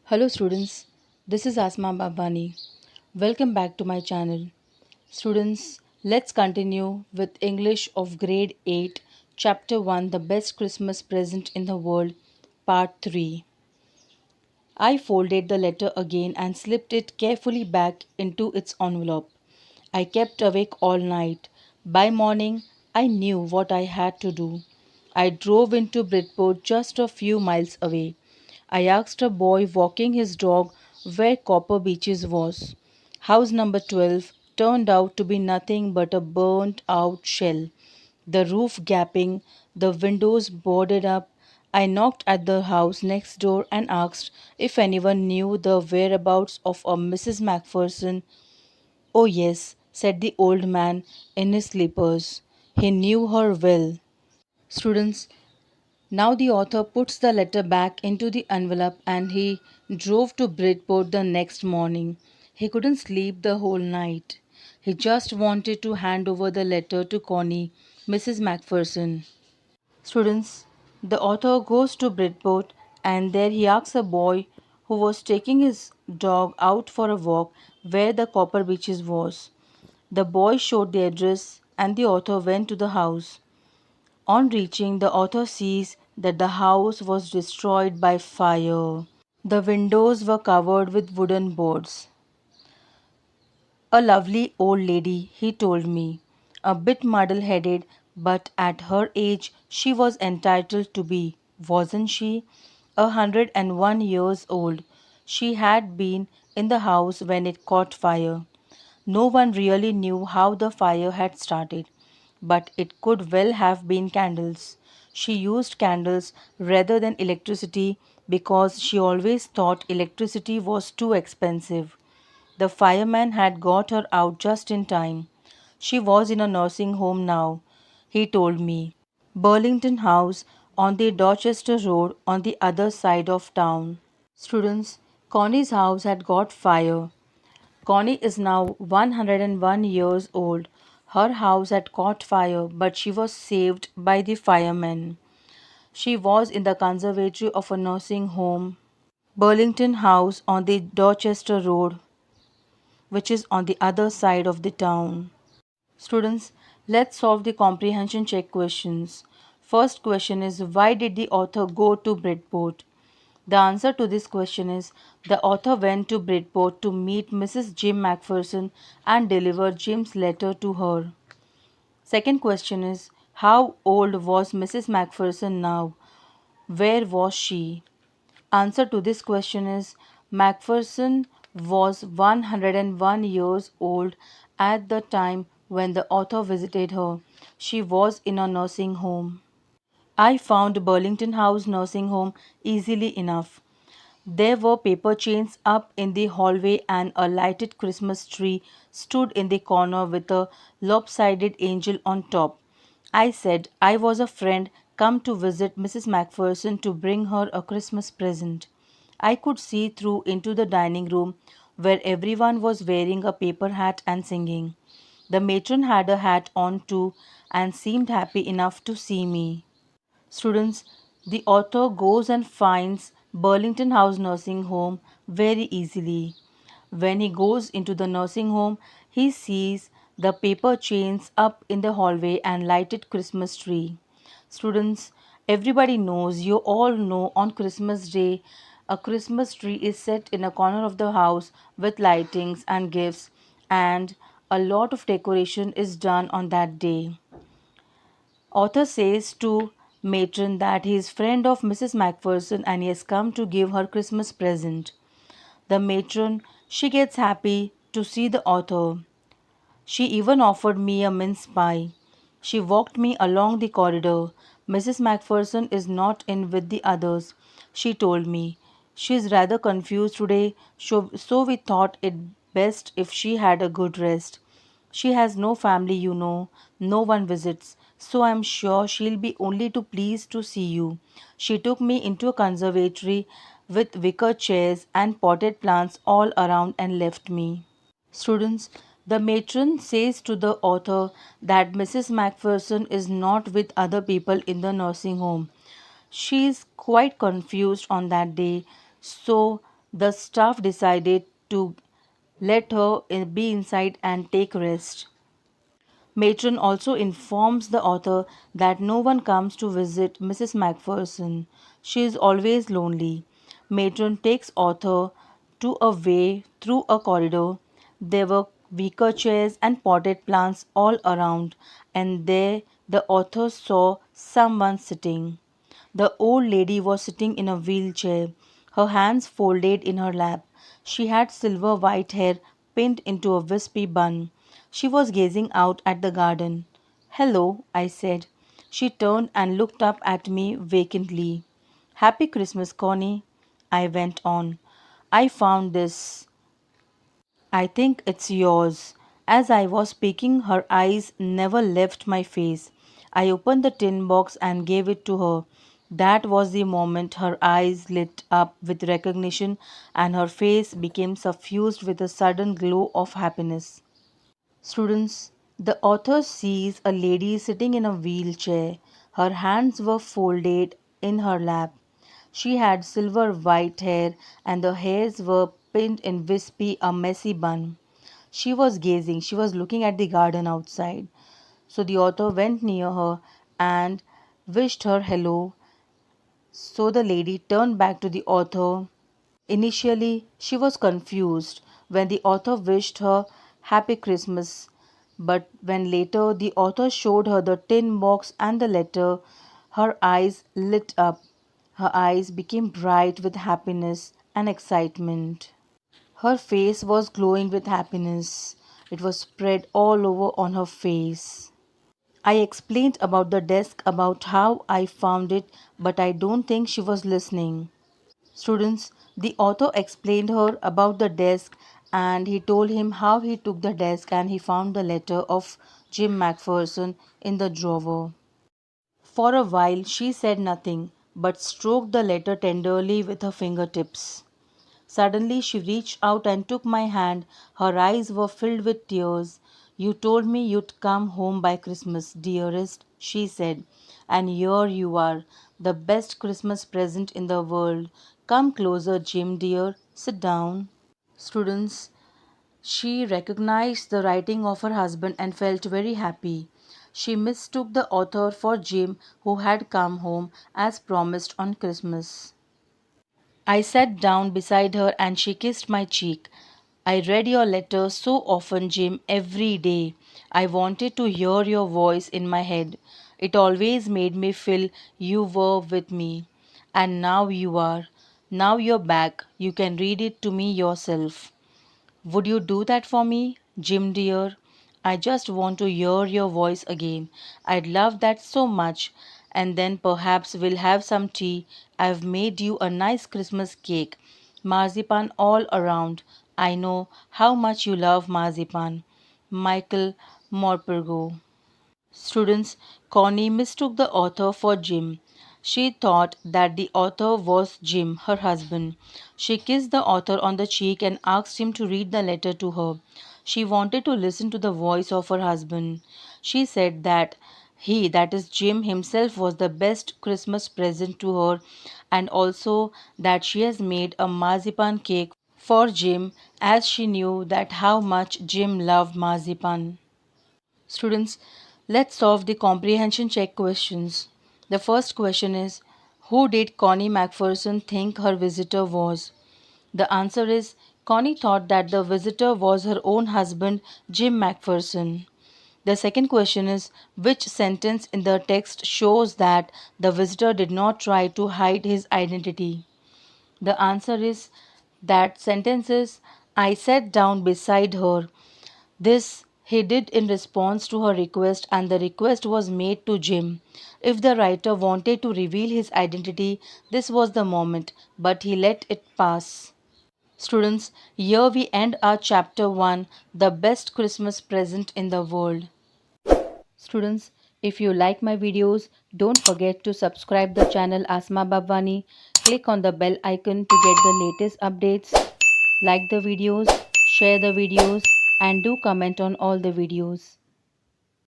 Hello students, this is Asma Babani. Welcome back to my channel. Students, let's continue with English of Grade 8, Chapter 1, The Best Christmas Present in the World, Part 3. I folded the letter again and slipped it carefully back into its envelope. I kept awake all night. By morning, I knew what I had to do. I drove into Bridport just a few miles away. I asked a boy walking his dog where Copper Beaches was. House number 12 turned out to be nothing but a burnt out shell, the roof gaping, the windows boarded up. I knocked at the house next door and asked if anyone knew the whereabouts of a Mrs. Macpherson. Oh, yes, said the old man in his slippers. He knew her well. Students, now the author puts the letter back into the envelope and he drove to Bridport the next morning. He couldn't sleep the whole night. He just wanted to hand over the letter to Connie, Mrs. Macpherson. Students, the author goes to Bridport and there he asks a boy who was taking his dog out for a walk where the Copper Beaches was. The boy showed the address and the author went to the house. On reaching, the author sees that the house was destroyed by fire. The windows were covered with wooden boards. A lovely old lady, he told me, a bit muddle headed, but at her age she was entitled to be, wasn't she? 101 years old. She had been in the house when it caught fire. No one really knew how the fire had started, but it could well have been candles. She used candles rather than electricity because she always thought electricity was too expensive. The fireman had got her out just in time. She was in a nursing home now, he told me. Burlington House on the Dorchester Road on the other side of town. Students, Connie's house had got fire. Connie is now 101 years old. Her house had caught fire, but she was saved by the firemen. She was in the conservatory of a nursing home, Burlington House on the Dorchester Road, which is on the other side of the town. Students, let's solve the comprehension check questions. First question is, why did the author go to Bridport? The answer to this question is, the author went to Bridport to meet Mrs. Jim Macpherson and deliver Jim's letter to her. Second question is, how old was Mrs. Macpherson now? Where was she? Answer to this question is, Macpherson was 101 years old at the time when the author visited her. She was in a nursing home. I found Burlington House nursing home easily enough. There were paper chains up in the hallway and a lighted Christmas tree stood in the corner with a lopsided angel on top. I said I was a friend come to visit Mrs. Macpherson to bring her a Christmas present. I could see through into the dining room where everyone was wearing a paper hat and singing. The matron had a hat on too and seemed happy enough to see me. Students, the author goes and finds Burlington House Nursing Home very easily. When he goes into the nursing home, he sees the paper chains up in the hallway and lighted Christmas tree. Students, everybody knows, you all know on Christmas Day, a Christmas tree is set in a corner of the house with lightings and gifts, and a lot of decoration is done on that day. Author says to matron that he is friend of Mrs. Macpherson and he has come to give her Christmas present. The matron, she gets happy to see the author. She even offered me a mince pie. She walked me along the corridor. Mrs. Macpherson is not in with the others, she told me. She is rather confused today, so we thought it best if she had a good rest. She has no family, you know, no one visits, so I'm sure she'll be only too pleased to see you. She took me into a conservatory with wicker chairs and potted plants all around and left me. Students, the matron says to the author that Mrs. Macpherson is not with other people in the nursing home. She is quite confused on that day, so The staff decided to let her be inside and take rest. Matron also informs the author that no one comes to visit Mrs. Macpherson. She is always lonely. Matron takes author to a way through a corridor. There were wicker chairs and potted plants all around, and there the author saw someone sitting. The old lady was sitting in a wheelchair, her hands folded in her lap. She had silver white hair pinned into a wispy bun. She was gazing out at the garden. "Hello," I said. She turned and looked up at me vacantly. "Happy Christmas, Connie," I went on. "I found this. I think it's yours." As I was speaking, her eyes never left my face. I opened the tin box and gave it to her. That was the moment her eyes lit up with recognition and her face became suffused with a sudden glow of happiness. Students, the author sees a lady sitting in a wheelchair. Her hands were folded in her lap. She had silver white hair and the hairs were pinned in wispy, a messy bun. She was looking at the garden outside. So the author went near her and wished her hello. So the lady turned back to the author. Initially, she was confused when the author wished her Happy Christmas, but when later the author showed her the tin box and the letter, her eyes lit up. Her eyes became bright with happiness and excitement. Her face was glowing with happiness. It was spread all over on her face. I explained about the desk, about how I found it, but I don't think she was listening. Students, the author explained her about the desk and he told him how he took the desk and he found the letter of Jim Macpherson in the drawer. For a while she said nothing but stroked the letter tenderly with her fingertips. Suddenly she reached out and took my hand. Her eyes were filled with tears. "You told me you'd come home by Christmas, dearest," she said. "And here you are, the best Christmas present in the world. Come closer, Jim dear. Sit down." Students, she recognized the writing of her husband and felt very happy. She mistook the author for Jim, who had come home as promised on Christmas. I sat down beside her and she kissed my cheek. "I read your letter so often, Jim, every day. I wanted to hear your voice in my head. It always made me feel you were with me. And now you are. Now you're back. You can read it to me yourself. Would you do that for me, Jim dear? I just want to hear your voice again. I'd love that so much. And then perhaps we'll have some tea. I've made you a nice Christmas cake. Marzipan all around. I know how much you love marzipan." Michael Morpurgo. Students, Connie mistook the author for Jim. She thought that the author was Jim, her husband. She kissed the author on the cheek and asked him to read the letter to her. She wanted to listen to the voice of her husband. She said that he, that is Jim himself, was the best Christmas present to her, and also that she has made a marzipan cake for Jim, as she knew that how much Jim loved marzipan. Students, let's solve the comprehension check questions. The first question is, who did Connie Macpherson think her visitor was? The answer is, Connie thought that the visitor was her own husband, Jim Macpherson. The second question is, which sentence in the text shows that the visitor did not try to hide his identity? The answer is, that sentence is, "I sat down beside her." This he did in response to her request, and the request was made to Jim. If the writer wanted to reveal his identity, this was the moment, but he let it pass. Students, here we end our chapter 1, The Best Christmas Present in the World. Students, if you like my videos, don't forget to subscribe the channel Asma Babwani. Click on the bell icon to get the latest updates. Like the videos, share the videos, and do comment on all the videos.